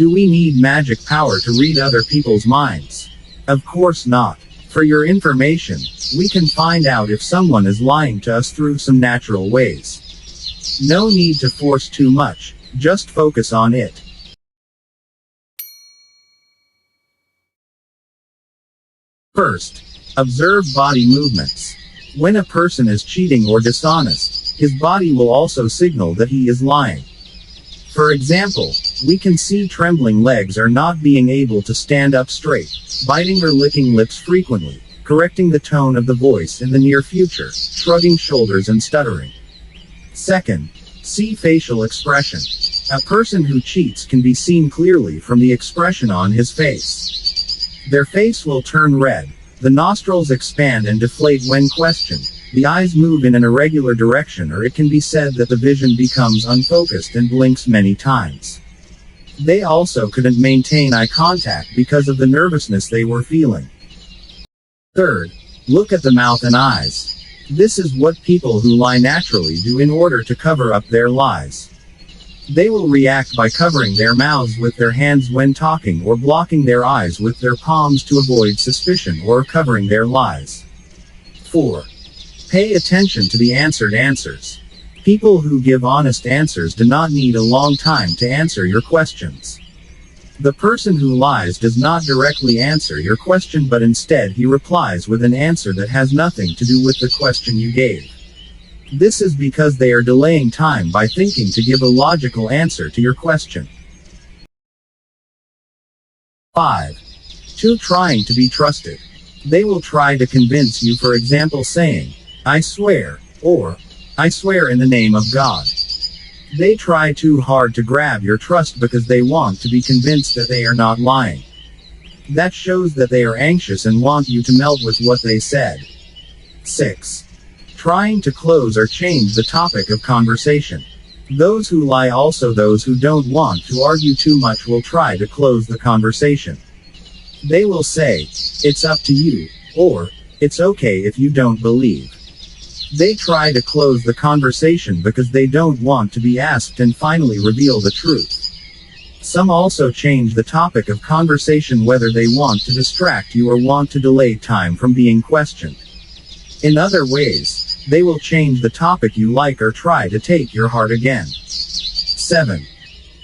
Do we need magic power to read other people's minds? Of course not. For your information, we can find out if someone is lying to us through some natural ways. No need to force too much, just focus on it. First, observe body movements. When a person is cheating or dishonest, his body will also signal that he is lying. For example, we can see trembling legs or not being able to stand up straight, biting or licking lips frequently, correcting the tone of the voice in the near future, shrugging shoulders and stuttering. Second, see facial expression. A person who cheats can be seen clearly from the expression on his face. Their face will turn red, the nostrils expand and deflate when questioned, the eyes move in an irregular direction, or it can be said that the vision becomes unfocused and blinks many times. They also couldn't maintain eye contact because of the nervousness they were feeling. Third, look at the mouth and eyes. This is what people who lie naturally do in order to cover up their lies. They will react by covering their mouths with their hands when talking, or blocking their eyes with their palms to avoid suspicion, or covering their lies. 4. Pay attention to the answered answers. People who give honest answers do not need a long time to answer your questions. The person who lies does not directly answer your question, but instead he replies with an answer that has nothing to do with the question you gave. This is because they are delaying time by thinking to give a logical answer to your question. 5. 2. Trying to be trusted. They will try to convince you, for example saying, "I swear," or "I swear in the name of God." They try too hard to grab your trust because they want to be convinced that they are not lying. That shows that they are anxious and want you to melt with what they said. 6. Trying to close or change the topic of conversation. Those who lie, also those who don't want to argue too much, will try to close the conversation. They will say, "It's up to you," or "It's okay if you don't believe." They try to close the conversation because they don't want to be asked and finally reveal the truth. Some also change the topic of conversation whether they want to distract you or want to delay time from being questioned. In other ways, they will change the topic you like or try to take your heart again. 7.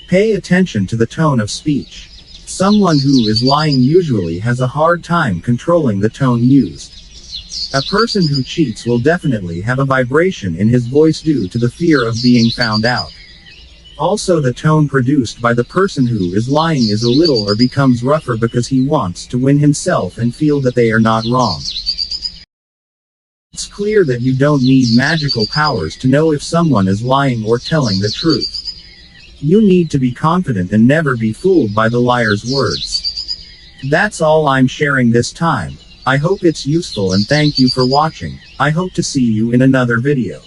Pay attention to the tone of speech. Someone who is lying usually has a hard time controlling the tone used. A person who cheats will definitely have a vibration in his voice due to the fear of being found out. Also, the tone produced by the person who is lying is a little or becomes rougher because he wants to win himself and feel that they are not wrong. It's clear that you don't need magical powers to know if someone is lying or telling the truth. You need to be confident and never be fooled by the liar's words. That's all I'm sharing this time. I hope it's useful and thank you for watching. I hope to see you in another video.